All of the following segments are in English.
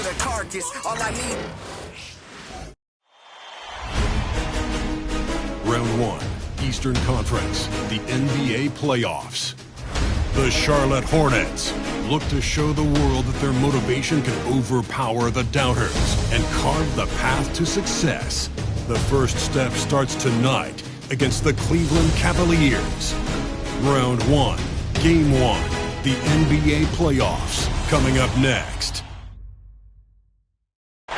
with a carcass. All I need. Round 1, Eastern Conference, the NBA playoffs. The Charlotte Hornets look to show the world that their motivation can overpower the doubters and carve the path to success. The first step starts tonight against the Cleveland Cavaliers. Round 1, Game 1, the NBA playoffs, coming up next.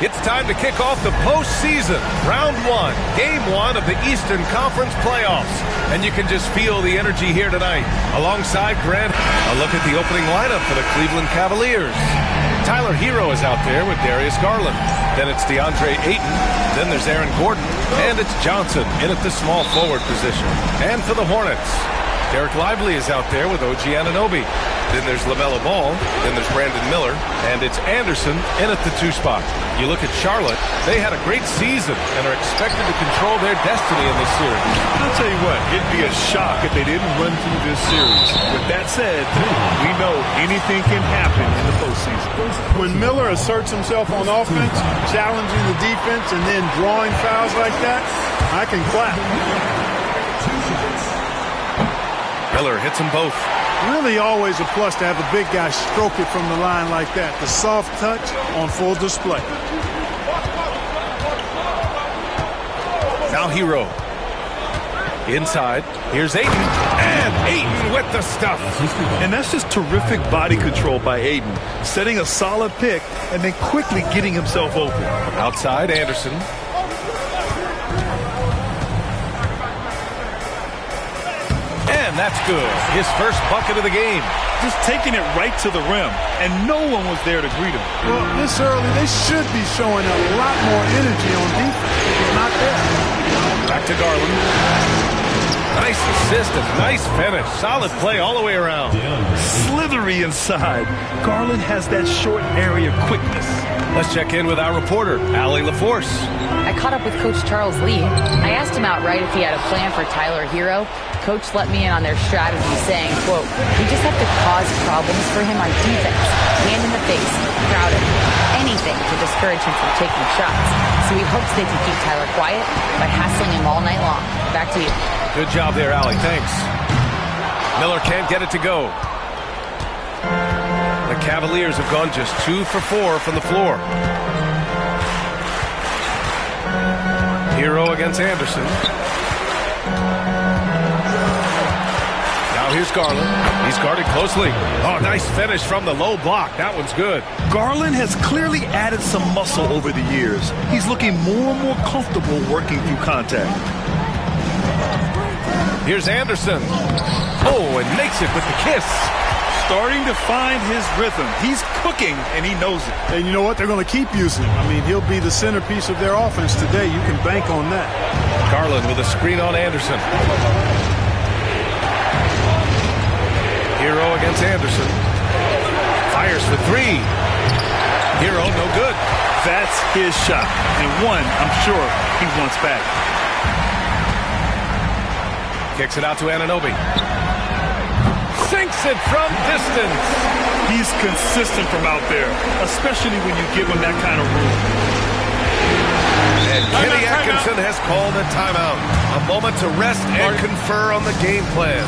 It's time to kick off the postseason. Round 1, Game 1 of the Eastern Conference playoffs. And you can just feel the energy here tonight. Alongside Grant, a look at the opening lineup for the Cleveland Cavaliers. Tyler Hero is out there with Darius Garland. Then it's DeAndre Ayton. Then there's Aaron Gordon. And it's Johnson in at the small forward position. And for the Hornets, Derek Lively is out there with OG Anunoby. Then there's LaMelo Ball. Then there's Brandon Miller. And it's Anderson in at the 2 spot. You look at Charlotte, they had a great season and are expected to control their destiny in this series. I'll tell you what, it'd be a shock if they didn't run through this series. With that said, we know anything can happen in the postseason. When Miller asserts himself on offense, challenging the defense, and then drawing fouls like that, I can clap. Miller hits them both. Really always a plus to have a big guy stroke it from the line like that. The soft touch on full display. Now Hero. Inside. Here's Ayton. And Ayton with the stuff. And that's just terrific body control by Ayton. Setting a solid pick and then quickly getting himself open. Outside, Anderson. And that's good. His first bucket of the game. Just taking it right to the rim, and no one was there to greet him. Well, this early, they should be showing a lot more energy on defense. It's not there. Back to Garland. Nice assist and nice finish. Solid play all the way around. Slithery inside. Garland has that short area quickness. Let's check in with our reporter, Allie LaForce. I caught up with Coach Charles Lee. I asked him outright if he had a plan for Tyler Hero. Coach let me in on their strategy, saying, quote, "We just have to cause problems for him on defense. Hand in the face, crowd him, anything to discourage him from taking shots. So he hopes they can keep Tyler quiet by hassling him all night long." Back to you. Good job there, Allie. Thanks. Miller can't get it to go. The Cavaliers have gone just 2 for 4 from the floor. Hero against Anderson. Now here's Garland. He's guarded closely. Oh, nice finish from the low block. That one's good. Garland has clearly added some muscle over the years. He's looking more and more comfortable working through contact. Here's Anderson. Oh, and makes it with the kiss. Starting to find his rhythm. He's cooking, and he knows it. And you know what? They're going to keep using him. I mean, he'll be the centerpiece of their offense today. You can bank on that. Garland with a screen on Anderson. Hero against Anderson. Fires for 3. Hero, no good. That's his shot. And one, I'm sure, he wants back. Kicks it out to Anunoby. Sinks it from distance. He's consistent from out there, especially when you give him that kind of room. And Kenny Atkinson has called a timeout. A moment to rest and confer on the game plan.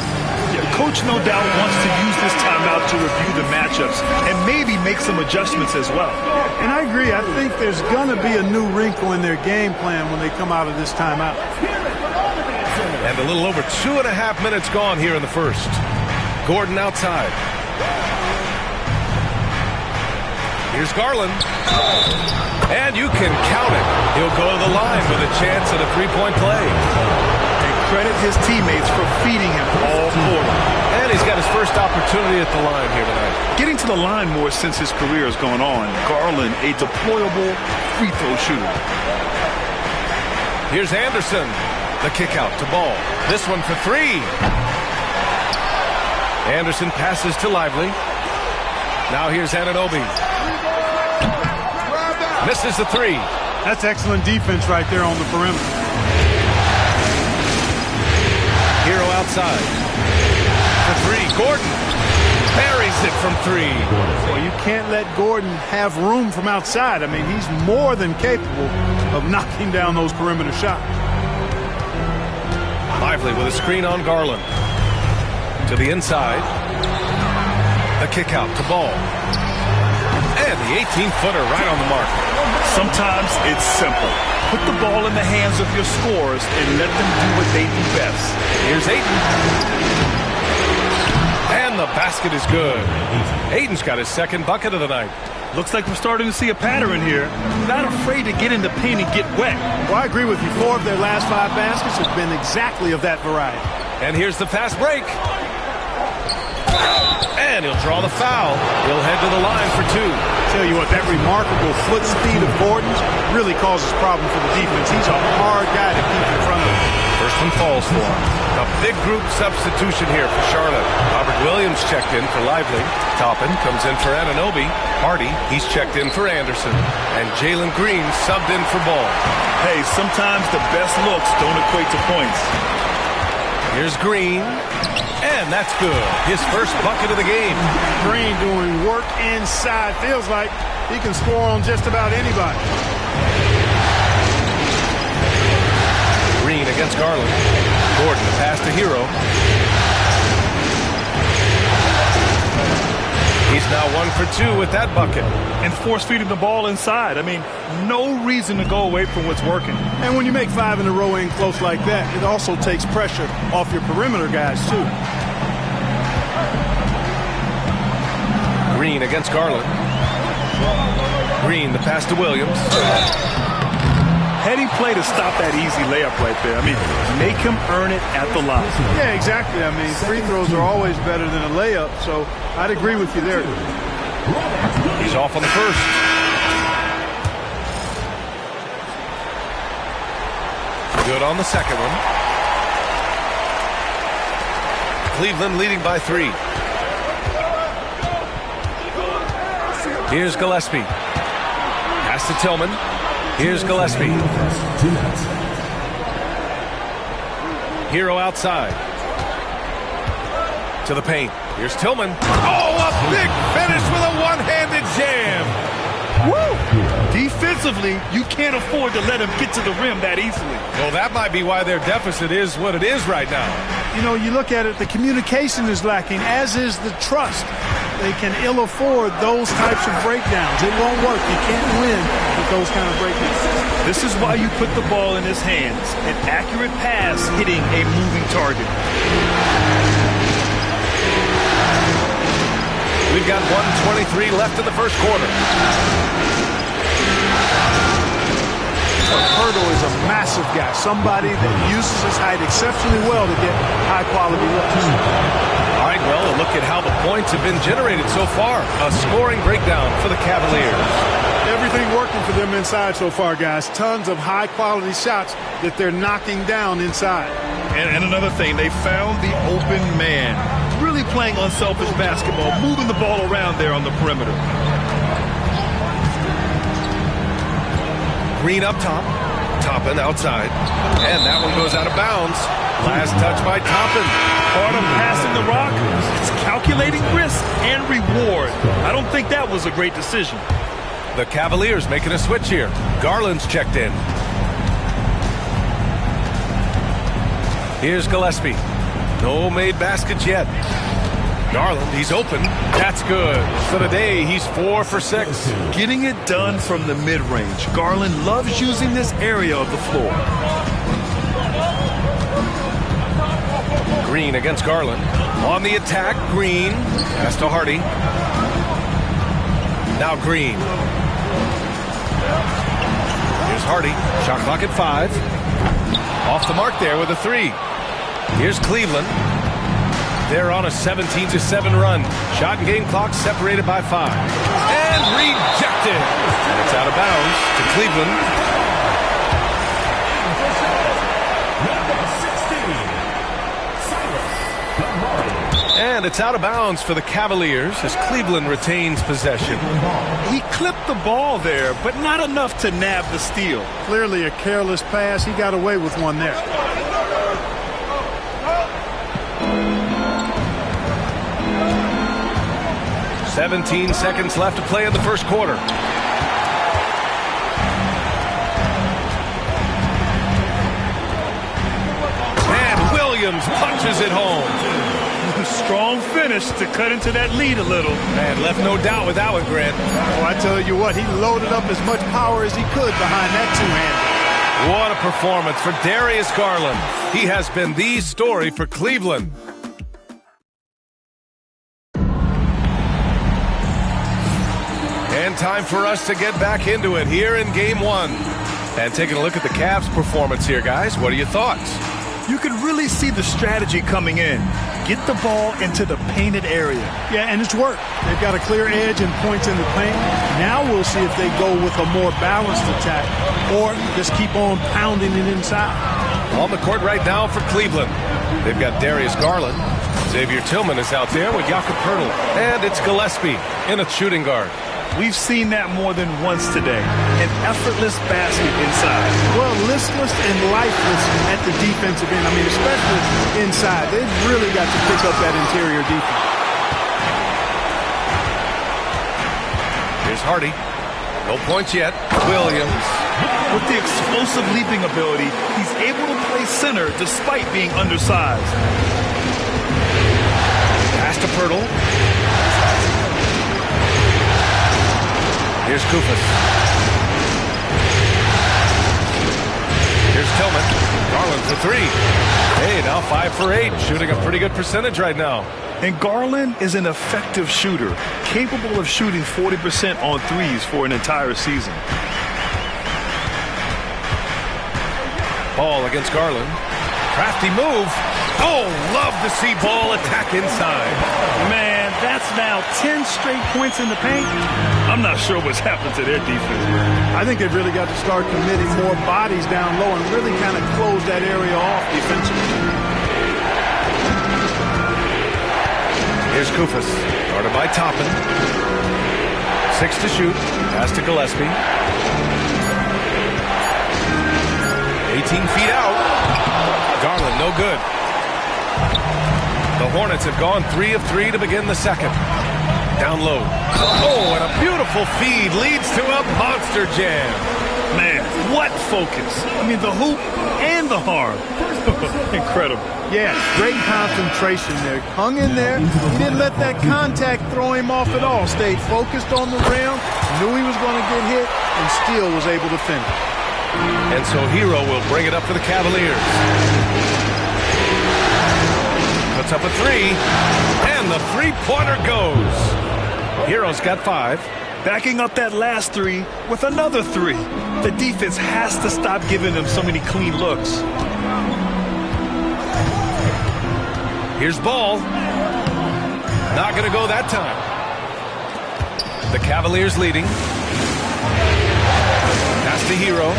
Yeah, Coach no doubt wants to use this timeout to review the matchups and maybe make some adjustments as well. And I agree. I think there's going to be a new wrinkle in their game plan when they come out of this timeout. And a little over 2.5 minutes gone here in the first. Gordon outside. Here's Garland. And you can count it. He'll go to the line with a chance at a 3-point play. And credit his teammates for feeding him all quarter. And he's got his first opportunity at the line here tonight. Getting to the line more since his career has gone on. Garland, a deployable free throw shooter. Here's Anderson. The kick out to Ball. This one for 3. Anderson passes to Lively. Now here's Anunoby. Misses the 3. That's excellent defense right there on the perimeter. Hero outside. For 3, Gordon. buries it from 3. Well, you can't let Gordon have room from outside. I mean, he's more than capable of knocking down those perimeter shots. Lively with a screen on Garland. To the inside. The kick out to Ball. And the 18-footer right on the mark. Sometimes it's simple. Put the ball in the hands of your scorers and let them do what they do best. Here's Ayton. And the basket is good. Ayton's got his second bucket of the night. Looks like we're starting to see a pattern here. Not afraid to get in the paint and get wet. Well, I agree with you. 4 of their last 5 baskets have been exactly of that variety. And here's the fast break. And he'll draw the foul. He'll head to the line for 2. Tell you what, that remarkable foot speed of Gordon's really causes problem for the defense. He's a hard guy to keep in front of him. First one falls for him. A big group substitution here for Charlotte. Robert Williams checked in for Lively. Toppin comes in for Anunoby. Hardy, he's checked in for Anderson. And Jalen Green subbed in for Ball. Hey, sometimes the best looks don't equate to points. Here's Green. And that's good. His first bucket of the game. Green doing work inside. Feels like he can score on just about anybody. Green against Garland. Gordon the pass to Hero. He's now 1 for 2 with that bucket. And force feeding the ball inside. I mean, no reason to go away from what's working. And when you make 5 in a row in close like that, it also takes pressure off your perimeter guys, too. Green against Garland. Green, the pass to Williams. Heady play to stop that easy layup right there. I mean, make him earn it at the line. Yeah, exactly. I mean, free throws are always better than a layup, so I'd agree with you there. He's off on the first. Good on the second one. Cleveland leading by 3. Here's Gillespie. Pass to Tillman. Here's Gillespie. Hero outside. To the paint. Here's Tillman. Oh, a big finish with a one-handed jam. Woo! Defensively, you can't afford to let him get to the rim that easily. Well, that might be why their deficit is what it is right now. You know, you look at it, the communication is lacking, as is the trust. They can ill afford those types of breakdowns. It won't work. You can't win with those kind of breakdowns. This is why you put the ball in his hands. An accurate pass hitting a moving target. We've got 1:23 left in the first quarter. Hurdle is a massive guy, somebody that uses his height exceptionally well to get high-quality looks. All right, well, a look at how the points have been generated so far. A scoring breakdown for the Cavaliers. Everything working for them inside so far, guys. Tons of high-quality shots that they're knocking down inside. And another thing, they found the open man. Really playing unselfish basketball, moving the ball around there on the perimeter. Green up top. Toppin outside. And that one goes out of bounds. Last touch by Toppin. Part of passing the rock, it's calculating risk and reward. I don't think that was a great decision. The Cavaliers making a switch here. Garland's checked in. Here's Gillespie. No made baskets yet. Garland, he's open. That's good. For the day, he's 4 for 6. Getting it done from the mid-range. Garland loves using this area of the floor. Green against Garland. On the attack, Green. Pass to Hardy. Now Green. Here's Hardy. Shot clock at 5. Off the mark there with a 3. Here's Cleveland. They're on a 17-7 run. Shot and game clock separated by 5. And rejected. And it's out of bounds to Cleveland. And it's out of bounds for the Cavaliers as Cleveland retains possession. He clipped the ball there, but not enough to nab the steal. Clearly a careless pass. He got away with one there. 17 seconds left to play in the first quarter. And Williams punches it home. Strong finish to cut into that lead a little. And left no doubt with that one, Grant. Oh, I tell you what, he loaded up as much power as he could behind that two-hander. What a performance for Darius Garland. He has been the story for Cleveland. And time for us to get back into it here in Game 1. And taking a look at the Cavs' performance here, guys. What are your thoughts? You can really see the strategy coming in. Get the ball into the painted area. Yeah, and it's worked. They've got a clear edge and points in the paint. Now we'll see if they go with a more balanced attack or just keep on pounding it inside. On the court right now for Cleveland, they've got Darius Garland. Xavier Tillman is out there with Jakob Poeltl. And it's Gillespie in a shooting guard. We've seen that more than once today. An effortless basket inside. Well, listless and lifeless at the defensive end. I mean, especially inside. They've really got to pick up that interior defense. Here's Hardy. No points yet. Williams. With the explosive leaping ability, he's able to play center despite being undersized. Pass to Poeltl. Here's Kufas. Here's Tillman. Garland for three. Hey, now 5 for 8. Shooting a pretty good percentage right now. And Garland is an effective shooter, capable of shooting 40% on threes for an entire season. Ball against Garland. Crafty move. Oh, love to see Ball attack inside. Man, that's now 10 straight points in the paint. I'm not sure what's happened to their defense. I think they've really got to start committing more bodies down low and really kind of close that area off defensively. Here's Kufas, guarded by Toppin. 6 to shoot. Pass to Gillespie. 18 feet out. Garland, no good. The Hornets have gone 3 of 3 to begin the second. Down low. Oh, and a beautiful feed leads to a monster jam. Man, what focus. I mean, the hoop and the harm. Incredible. Yeah, great concentration there. Hung in there. He didn't let that contact throw him off at all. Stayed focused on the rim. Knew he was going to get hit and still was able to finish. And so Hero will bring it up for the Cavaliers. Puts up a three. And the three-pointer goes. Hero's got 5. Backing up that last three with another 3. The defense has to stop giving them so many clean looks. Here's Ball. Not going to go that time. The Cavaliers leading. Pass to Hero.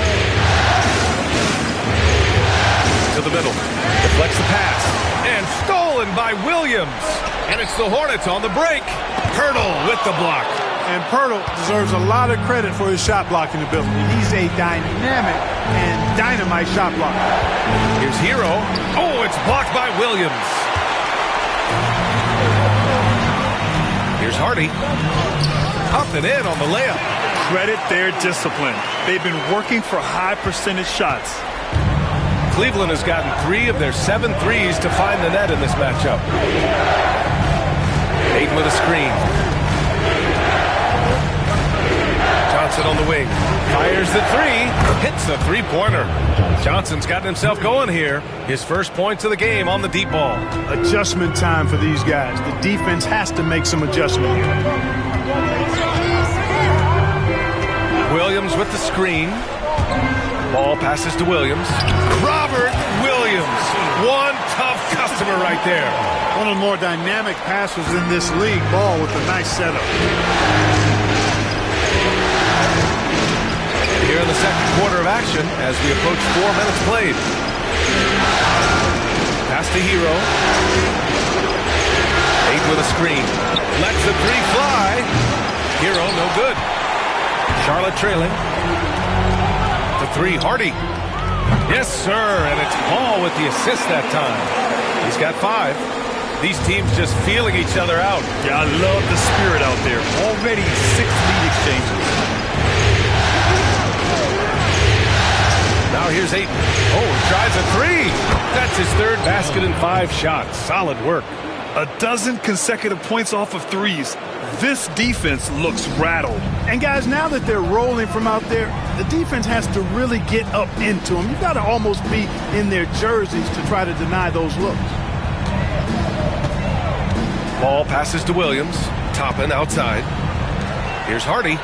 To the middle. Deflects the pass. And stolen by Williams. And it's the Hornets on the break. Poeltl with the block. And Poeltl deserves a lot of credit for his shot blocking ability. He's a dynamic and dynamite shot blocker. Here's Hero. Oh, it's blocked by Williams. Here's Hardy. Up and in on the layup. Credit their discipline. They've been working for high percentage shots. Cleveland has gotten 3 of their 7 threes to find the net in this matchup. Ayton with a screen. Johnson on the wing. Fires the 3. Hits the three-pointer. Johnson's gotten himself going here. His first points of the game on the deep ball. Adjustment time for these guys. The defense has to make some adjustment here. Williams with the screen. Ball passes to Williams. Robert Williams. One tough customer right there. One of the more dynamic passers in this league. Ball with a nice setup. And here in the second quarter of action as we approach 4 minutes played. Pass to Hero. 8 with a screen. Lets the 3 fly. Hero no good. Charlotte trailing. The 3, Hardy. Yes, sir, and it's Ball with the assist that time. He's got 5. These teams just feeling each other out. Yeah, I love the spirit out there. Already 6 lead exchanges. Now here's Ayton. Oh, tries a three. That's his third basket in 5 shots. Solid work. A dozen consecutive points off of threes. This defense looks rattled. And guys, now that they're rolling from out there, the defense has to really get up into them. You've got to almost be in their jerseys to try to deny those looks. Ball passes to Williams. Toppin outside. Here's Hardy.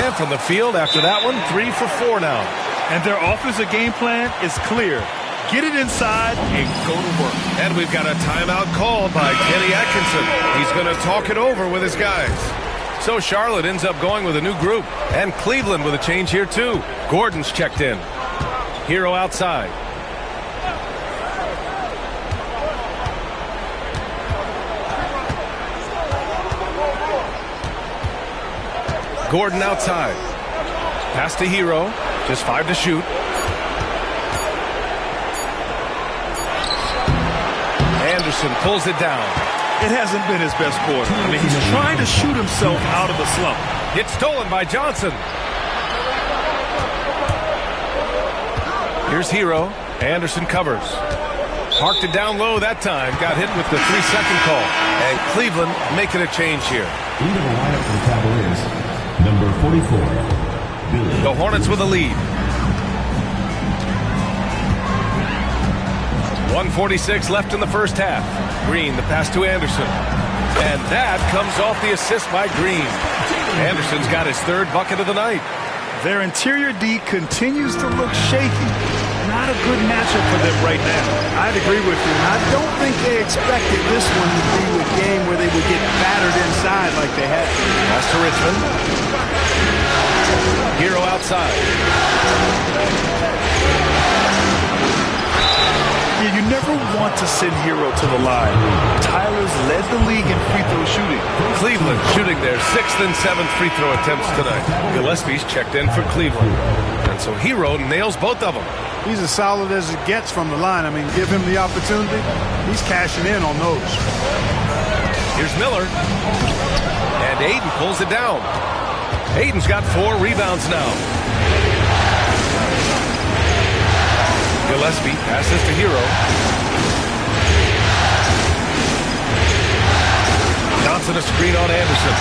And from the field after that one, 3 for 4 now. And their offensive game plan is clear. Get it inside and go to work. And we've got a timeout called by Kenny Atkinson. He's going to talk it over with his guys. So Charlotte ends up going with a new group. And Cleveland with a change here too. Gordon's checked in. Hero outside. Gordon outside. Pass to Hero. Just 5 to shoot. Anderson pulls it down. It hasn't been his best quarter. I mean, he's trying to shoot himself out of the slump. It's stolen by Johnson. Here's Hero. Anderson covers. Parked it down low that time. Got hit with the 3-second call. And Cleveland making a change here. Into the lineup for the Cavaliers, number 44, Billy. The Hornets with a lead. 1:46 left in the first half. Green, the pass to Anderson. And that comes off the assist by Green. Anderson's got his 3rd bucket of the night. Their interior D continues to look shaky. Not a good matchup for them right now. I'd agree with you. And I don't think they expected this one to be a game where they would get battered inside like they had. Pass to Richmond. Hero outside. You never want to send Hero to the line. Tyler's led the league in free throw shooting. Cleveland shooting their 6th and 7th free throw attempts tonight. Gillespie's checked in for Cleveland. And so Hero nails both of them. He's as solid as it gets from the line. I mean, give him the opportunity. He's cashing in on those. Here's Miller. And Ayton pulls it down. Ayton's got 4 rebounds now. Gillespie passes to Hero. Johnson a screen on Anderson.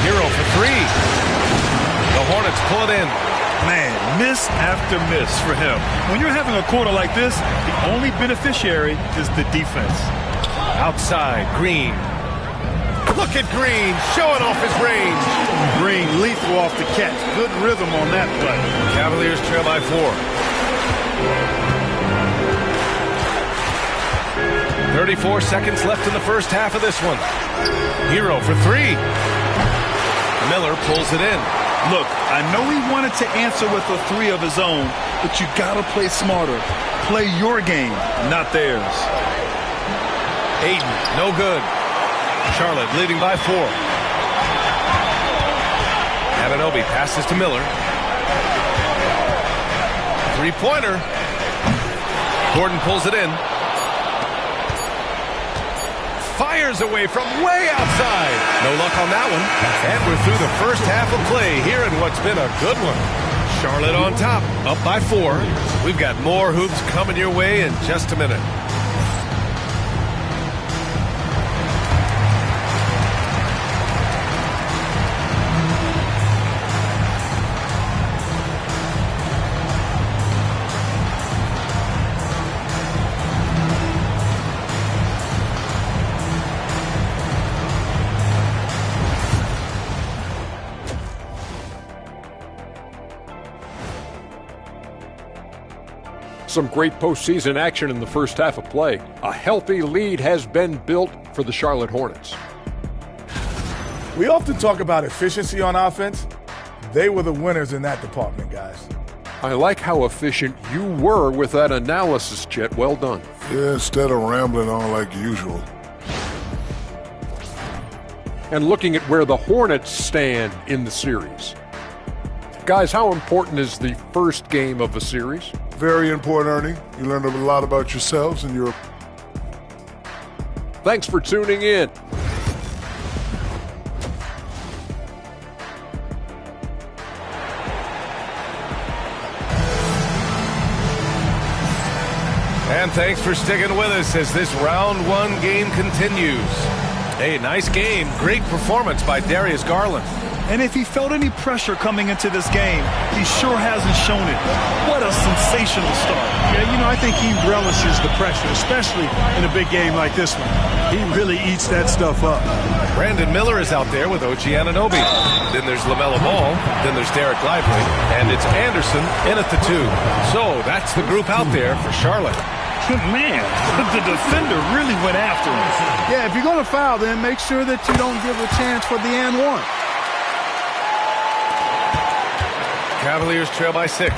Hero for 3. The Hornets pull it in. Man, miss after miss for him. When you're having a quarter like this, the only beneficiary is the defense. Outside, Green. Look at Green showing off his range. Green lethal off the catch. Good rhythm on that play. Cavaliers trail by 4. 34 seconds left in the first half of this one. Hero for 3. Miller pulls it in. Look, I know he wanted to answer with a 3 of his own, but you gotta play smarter. Play your game, not theirs. Ayton, no good. Charlotte leading by 4. Anunoby passes to Miller. 3-pointer. Gordon pulls it in. Fires away from way outside. No luck on that one. And we're through the first half of play here in what's been a good one. Charlotte on top, up by 4. We've got more hoops coming your way in just a minute. Some great postseason action in the first half of play. A healthy lead has been built for the Charlotte Hornets. We often talk about efficiency on offense. They were the winners in that department, guys. I like how efficient you were with that analysis, Chet. Well done. Yeah, instead of rambling on like usual. And looking at where the Hornets stand in the series. Guys, how important is the first game of a series? Very important, Ernie. You learn a lot about yourselves and your Thanks for tuning in. And thanks for sticking with us as this round one game continues. Hey, nice game. Great performance by Darius Garland. And if he felt any pressure coming into this game, he sure hasn't shown it. What a sensational start. Yeah, I think he relishes the pressure, especially in a big game like this one. He really eats that stuff up. Brandon Miller is out there with OG Anunoby. Then there's LaMelo Ball. Then there's Derek Lively. And it's Anderson in at the 2. So that's the group out there for Charlotte. Man, the defender really went after him. Yeah, if you're going to foul, then make sure that you don't give a chance for the and one. Cavaliers trail by 6.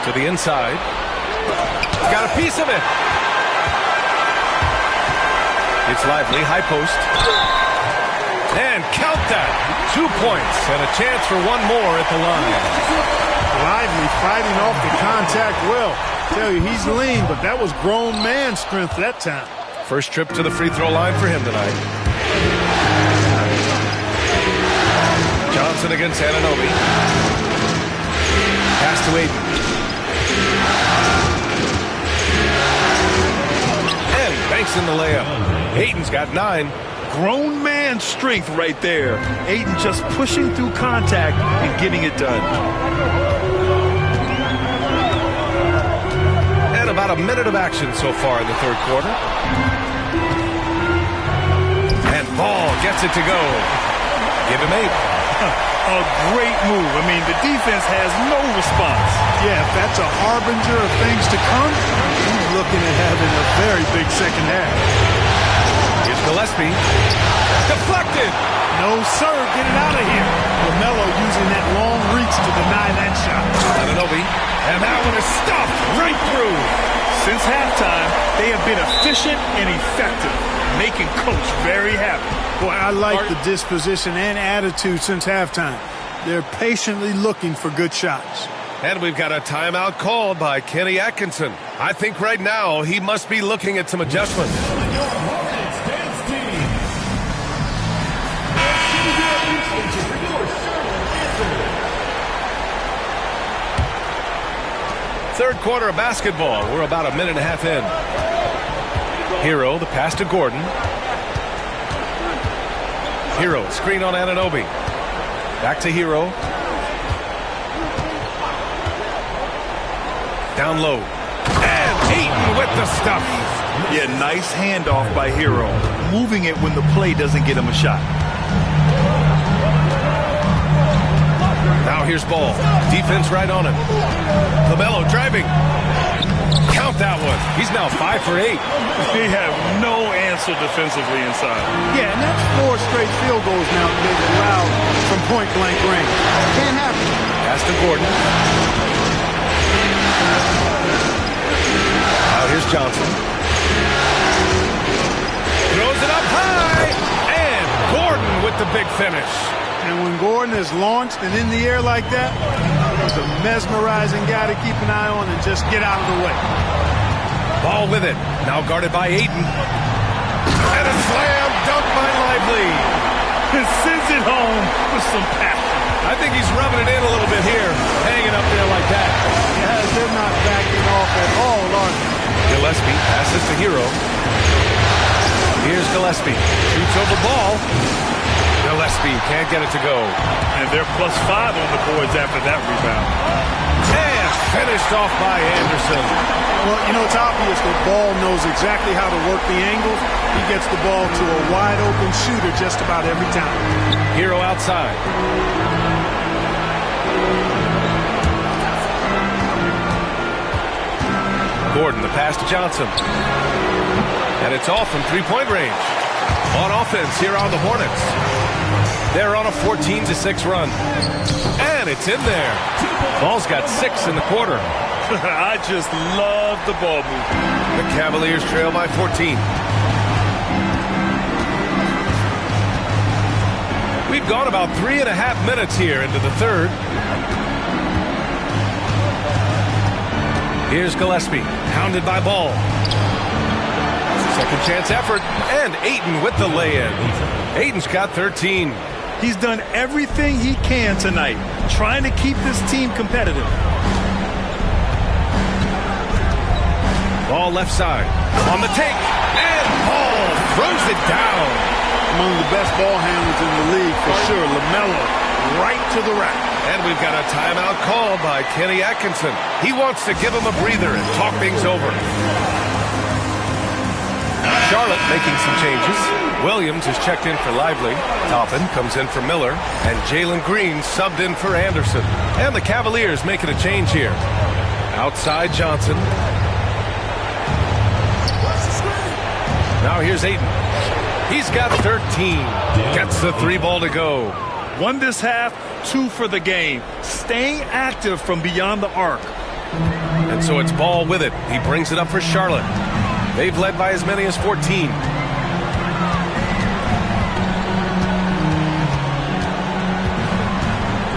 To the inside. Got a piece of it. It's Lively, high post. And count that. 2 points and a chance for one more at the line. Lively fighting off the contact well. Tell you, he's lean, but that was grown man strength that time. First trip to the free throw line for him tonight. Johnson against Anunoby. Pass to Ayton. And banks in the layup. Ayton's got 9. Grown man strength right there. Ayton just pushing through contact and getting it done. And about a minute of action so far in the third quarter. And Ball gets it to go. Give him 8. A great move. I mean, the defense has no response. Yeah, if that's a harbinger of things to come, he's looking at having a very big second half. Here's Gillespie. Deflected. No, sir. Get it out of here. LaMelo using that long reach to deny that shot. Anunoby. And that one is stuffed right through. Since halftime, they have been efficient and effective, making Coach very happy. Boy, I like the disposition and attitude since halftime. They're patiently looking for good shots. And we've got a timeout called by Kenny Atkinson. I think right now he must be looking at some adjustments. Third quarter of basketball. We're about a minute and a half in. Hero, the pass to Gordon. Hero, screen on Anunoby. Back to Hero. Down low. And Ayton with the stuff. Yeah, nice handoff by Hero. Moving it when the play doesn't get him a shot. Now here's Ball. Defense right on him. LaMelo driving. Count that one. He's now 5 for 8. They have no answer defensively inside. Yeah, and that's 4 straight field goals now they've allowed from point-blank range. Can't happen. Pass to Gordon. Now here's Johnson. Throws it up high. And Gordon with the big finish. And when Gordon is launched and in the air like that, he's a mesmerizing guy to keep an eye on and just get out of the way. Ball with it. Now guarded by Ayton. And a slam dunk by Lively. And sends it home with some passion. I think he's rubbing it in a little bit here. Hanging up there like that. Yeah, they're not backing off at all, are they? Gillespie passes to Hero. Here's Gillespie. Shoots over Ball. Gillespie can't get it to go. And they're +5 on the boards after that rebound. And finished off by Anderson. Well, it's obvious that Ball knows exactly how to work the angles. He gets the ball to a wide-open shooter just about every time. Hero outside. Gordon, the pass to Johnson. And it's off from three-point range. On offense here on the Hornets. They're on a 14-6 run. And it's in there. Ball's got 6 in the quarter. I just love the ball movement. The Cavaliers trail by 14. We've gone about 3.5 minutes here into the third. Here's Gillespie, hounded by Ball. Second chance effort, and Ayton with the lay-in. Ayton's got 13. He's done everything he can tonight, trying to keep this team competitive. Ball left side, on the take, and Paul throws it down. Among the best ball handlers in the league for sure. LaMelo right to the rack. And we've got a timeout called by Kenny Atkinson. He wants to give him a breather and talk things over. Charlotte making some changes. Williams is checked in for Lively. Toppin comes in for Miller. And Jalen Green subbed in for Anderson. And the Cavaliers making a change here. Outside Johnson. Now here's Ayton. He's got 13. Gets the 3 ball to go. 1 this half, 2 for the game. Staying active from beyond the arc. And so it's Ball with it. He brings it up for Charlotte. They've led by as many as 14.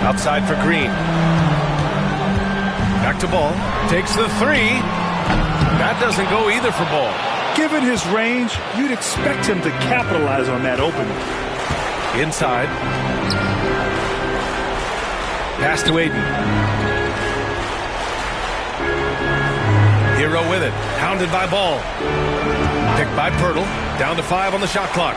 Outside for Green. Back to Ball. Takes the 3. That doesn't go either for Ball. Given his range, you'd expect him to capitalize on that opening. Inside. Pass to Ayton. Hero with it. Hounded by Ball. Picked by Pirtle. Down to 5 on the shot clock.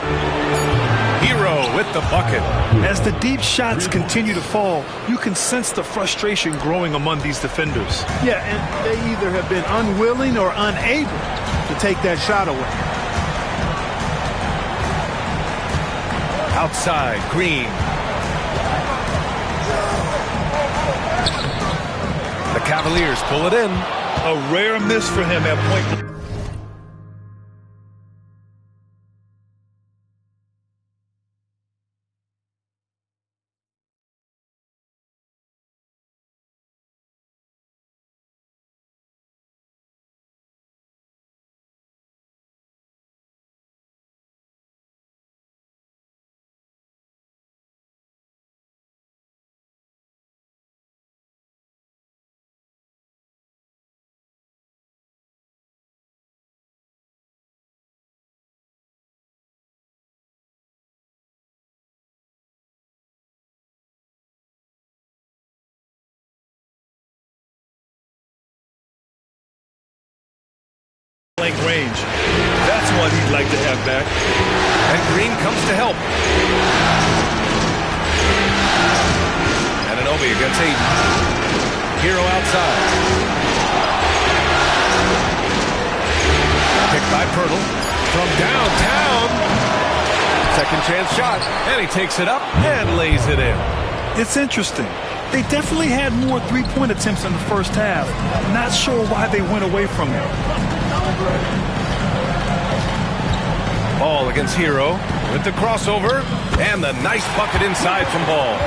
Hero with the bucket. As the deep shots continue to fall, you can sense the frustration growing among these defenders. Yeah, and they either have been unwilling or unable to take that shot away. Outside, Green. The Cavaliers pull it in. A rare miss for him at point. Range. That's what he'd like to have back. And Green comes to help. Anunoby against Ayton. Hero outside. Picked by Pirtle. From downtown. Second chance shot. And he takes it up and lays it in. It's interesting. They definitely had more three-point attempts in the first half. Not sure why they went away from it. Ball against Hero with the crossover and the nice bucket inside from Ball.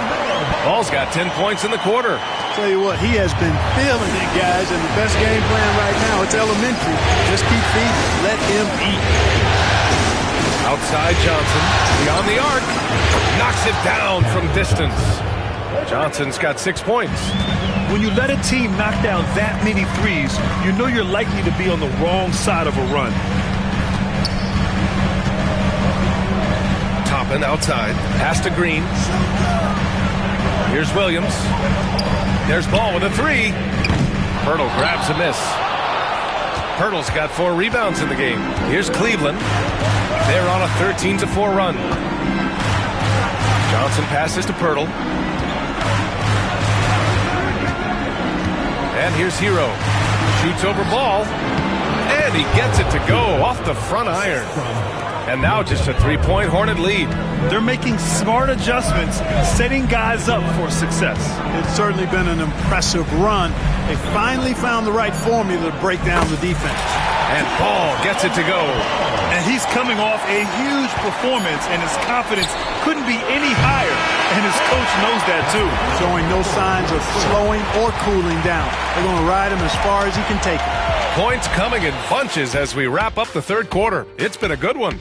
Ball's got 10 points in the quarter. Tell you what, he has been feeling it, guys, and the best game plan right now, it's elementary. Just keep feeding. Let him eat. Outside Johnson, beyond the arc, knocks it down from distance. Johnson's got 6 points. When you let a team knock down that many threes, you know you're likely to be on the wrong side of a run. Toppin outside, pass to Green. Here's Williams. There's Ball with a 3. Pirtle grabs a miss. Pirtle's got 4 rebounds in the game. Here's Cleveland. They're on a 13-4 run. Johnson passes to Pirtle. And here's Hero. Shoots over Ball. And he gets it to go off the front iron. And now just a 3-point Hornet lead. They're making smart adjustments, setting guys up for success. It's certainly been an impressive run. They finally found the right formula to break down the defense. And Ball gets it to go. And he's coming off a huge performance, and his confidence couldn't be any higher. And his coach knows that, too. Showing no signs of slowing or cooling down. They're going to ride him as far as he can take it. Points coming in bunches as we wrap up the third quarter. It's been a good one.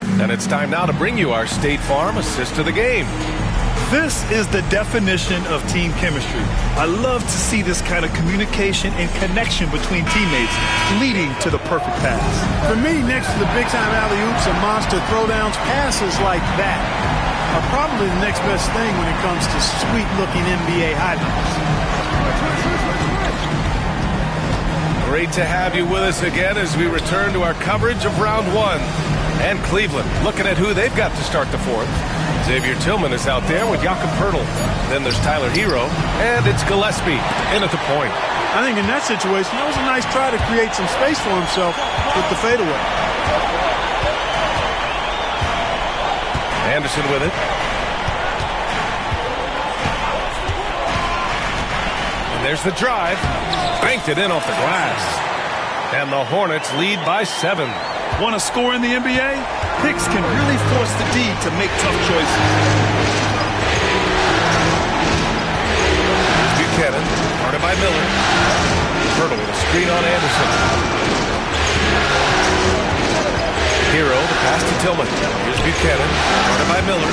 And it's time now to bring you our State Farm assist of the game. This is the definition of team chemistry. I love to see this kind of communication and connection between teammates leading to the perfect pass. For me, next to the big-time alley-oops and monster throwdowns, passes like that are probably the next best thing when it comes to sweet-looking NBA highlights. Great to have you with us again as we return to our coverage of round one. And Cleveland looking at who they've got to start the fourth. Xavier Tillman is out there with Jakob Poeltl. Then there's Tyler Hero, and it's Gillespie in at the point. I think in that situation, that was a nice try to create some space for himself with the fadeaway. Anderson with it. And there's the drive. Banked it in off the glass. And the Hornets lead by 7. Want to score in the NBA? Picks can really force the D to make tough choices. Buchanan, guarded by Miller. Poeltl with a screen on Anderson. Hero, the pass to Tillman. Here's Buchanan, guarded by Miller.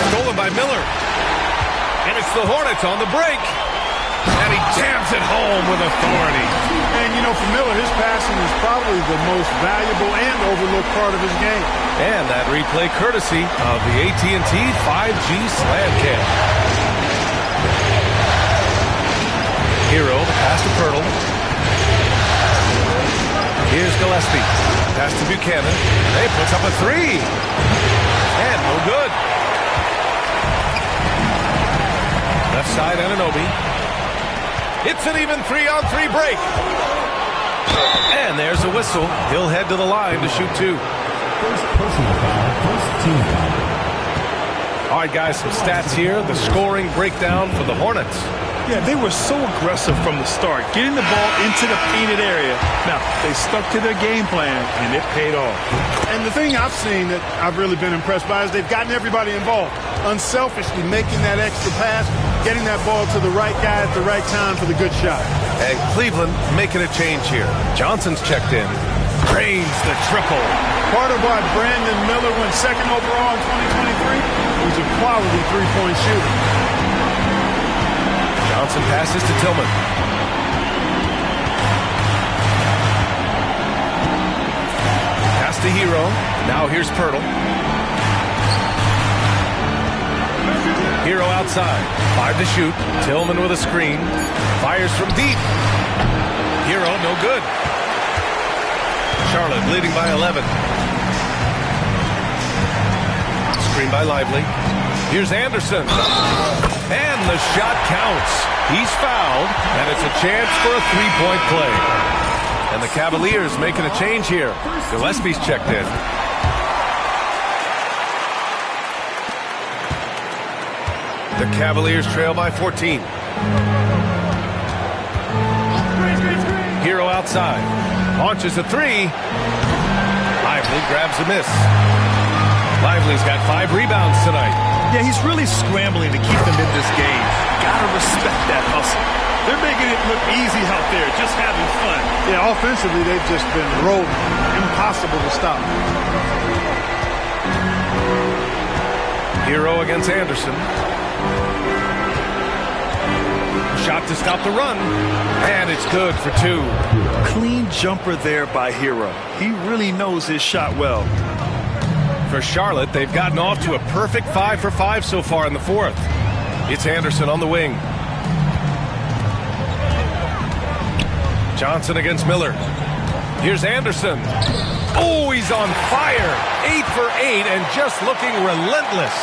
Stolen by Miller. And it's the Hornets on the break. And he jams it home with authority. And, you know, for Miller, his passing is probably the most valuable and overlooked part of his game. And that replay courtesy of the AT&T 5G Slam Cam. Hero, the pass to Poeltl. Here's Gillespie. Pass to Buchanan. He puts up a 3. And no good. Left side, Anunoby. It's an even 3-on-3 break. And there's a whistle. He'll head to the line to shoot 2. First personal foul, first team foul. All right, guys, some stats here. The scoring breakdown for the Hornets. Yeah, they were so aggressive from the start, getting the ball into the painted area. Now, they stuck to their game plan, and it paid off. And the thing I've seen that I've really been impressed by is they've gotten everybody involved, unselfishly making that extra pass, getting that ball to the right guy at the right time for the good shot. And Cleveland making a change here. Johnson's checked in. Drains the triple. Part of why Brandon Miller went second overall in 2023 was a quality three-point shooter. Johnson passes to Tillman. Pass to Hero. Now here's Poeltl. Hero outside. 5 to shoot. Tillman with a screen. Fires from deep. Hero, no good. Charlotte leading by 11. Screen by Lively. Here's Anderson. And the shot counts. He's fouled, and it's a chance for a three-point play. And the Cavaliers making a change here. Gillespie's checked in. The Cavaliers trail by 14. Hero outside. Launches a 3. Lively grabs a miss. Lively's got 5 rebounds tonight. Yeah, he's really scrambling to keep them in this game. Gotta respect that hustle. They're making it look easy out there, just having fun. Yeah, offensively, they've just been rolling. Impossible to stop. Hero against Anderson. Shot to stop the run. And it's good for 2. Clean jumper there by Hero. He really knows his shot well. For Charlotte, they've gotten off to a perfect 5 for 5 so far in the fourth. It's Anderson on the wing. Johnson against Miller. Here's Anderson. Oh, he's on fire. 8 for 8 and just looking relentless.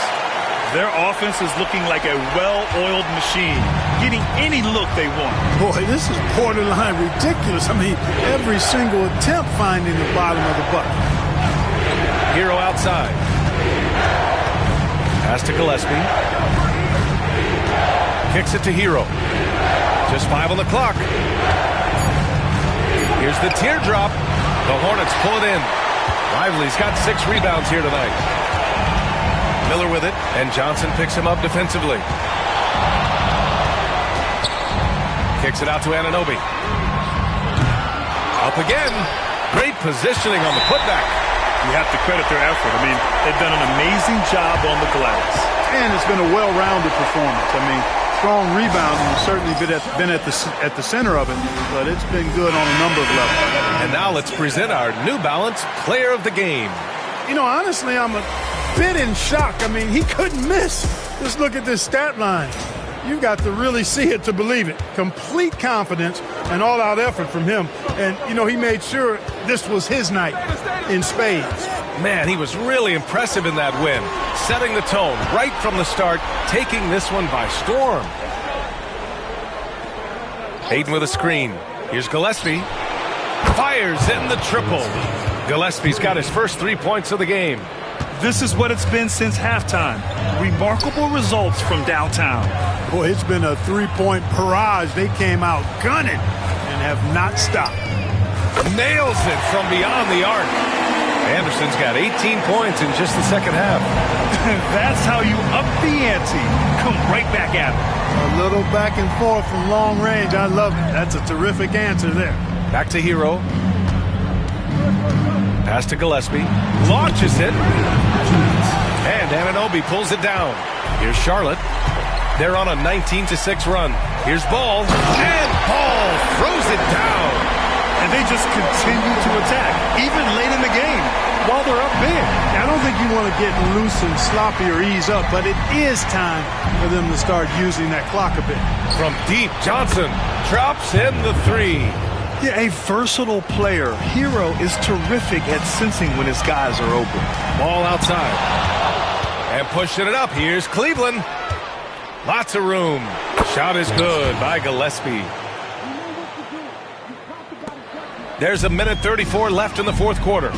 Their offense is looking like a well-oiled machine, getting any look they want. Boy, this is borderline ridiculous. I mean, every single attempt finding the bottom of the bucket. Hero outside. Pass to Gillespie. Kicks it to Hero. Just 5 on the clock. Here's the teardrop. The Hornets pull it in. Lively's got 6 rebounds here tonight. Miller with it, and Johnson picks him up defensively. Kicks it out to Anunoby. Up again. Great positioning on the putback. You have to credit their effort. I mean, they've done an amazing job on the glass. and it's been a well-rounded performance. I mean, strong rebounding has certainly been at the center of it, but it's been good on a number of levels. And now let's present our New Balance Player of the Game. You know, honestly, I'm a bit in shock. I mean, he couldn't miss. Just look at this stat line. You've got to really see it to believe it. Complete confidence and all-out effort from him. And, you know, he made sure this was his night in spades. Man, he was really impressive in that win, setting the tone right from the start, taking this one by storm. Ayton with a screen. Here's Gillespie. Fires in the triple. Gillespie's got his first 3 points of the game. This is what it's been since halftime. Remarkable results from downtown. Boy, it's been a three-point barrage. They came out gunning and have not stopped. Nails it from beyond the arc. Anderson's got 18 points in just the second half. That's how you up the ante. Come right back at it. A little back and forth from long range. I love it. That's a terrific answer there. Back to Hero. Pass to Gillespie. Launches it. And Anunoby pulls it down. Here's Charlotte. They're on a 19-6 run. Here's Ball. And Ball throws it down. And they just continue to attack, even late in the game, while they're up big. I don't think you want to get loose and sloppy or ease up, but it is time for them to start using that clock a bit. From deep, Johnson drops in the three. Yeah, a versatile player. Hero is terrific at sensing when his guys are open. Ball outside. And pushing it up. Here's Cleveland. Lots of room. Shot is good by Gillespie. There's a minute 34 left in the fourth quarter.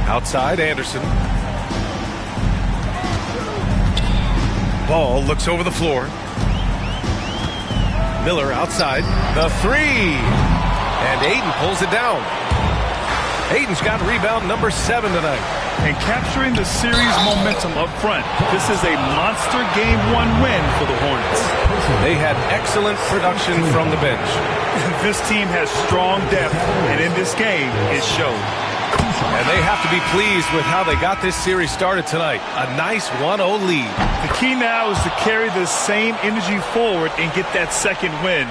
Outside, Anderson. Ball looks over the floor. Miller outside. The three. And Ayton pulls it down. Ayton's got rebound number 7 tonight. And capturing the series momentum up front. This is a monster Game 1 win for the Hornets. They had excellent production from the bench. This team has strong depth, and in this game, it showed. And they have to be pleased with how they got this series started tonight. A nice 1-0 lead. The key now is to carry the same energy forward and get that second win.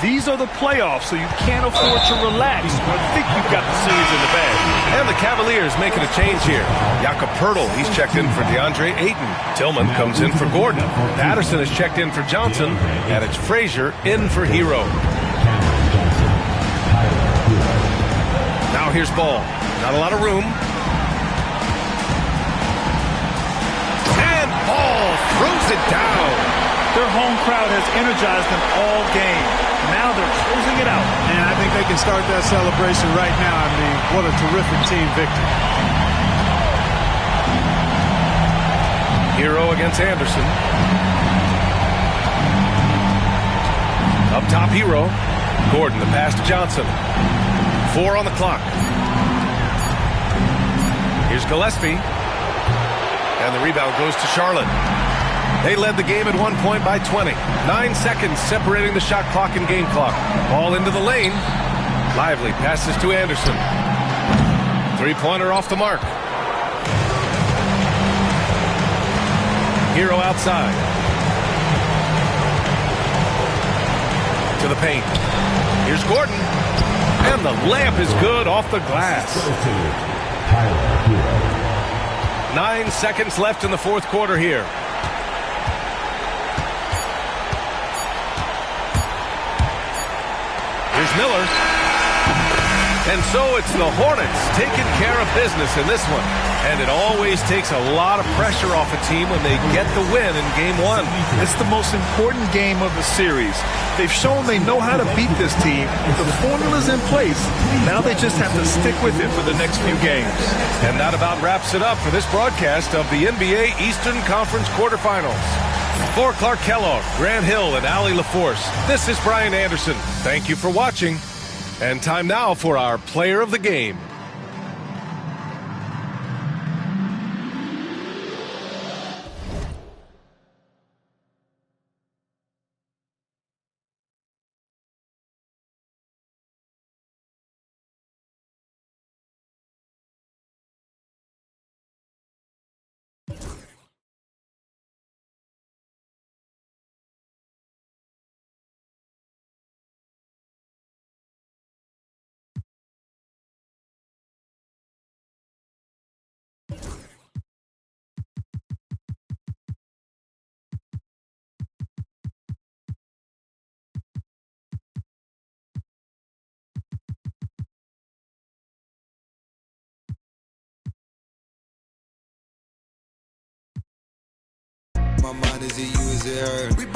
These are the playoffs, so you can't afford to relax or think you've got the series in the bag. And the Cavaliers making a change here. Jakob Poeltl, he's checked in for DeAndre Ayton. Tillman comes in for Gordon. Patterson has checked in for Johnson. And it's Frazier in for Hero. Now here's Ball. Not a lot of room. And Ball throws it down. Their home crowd has energized them all game. Now they're closing it out. And I think they can start that celebration right now. I mean, what a terrific team victory. Hero against Anderson. Up top, Hero. Gordon, the pass to Johnson. 4 on the clock. Here's Gillespie. And the rebound goes to Charlotte. They led the game at 1 point by 20. 9 seconds separating the shot clock and game clock. Ball into the lane. Lively passes to Anderson. Three-pointer off the mark. Hero outside. To the paint. Here's Gordon. And the layup is good off the glass. 9 seconds left in the fourth quarter here. Here's Miller. And so it's the Hornets taking care of business in this one. And it always takes a lot of pressure off a team when they get the win in Game 1. It's the most important game of the series. They've shown they know how to beat this team. The formula's in place. Now they just have to stick with it for the next few games. And that about wraps it up for this broadcast of the NBA Eastern Conference quarterfinals. For Clark Kellogg, Grant Hill, and Allie LaForce, this is Brian Anderson. Thank you for watching. And time now for our Player of the Game. mind, is it you, is it her?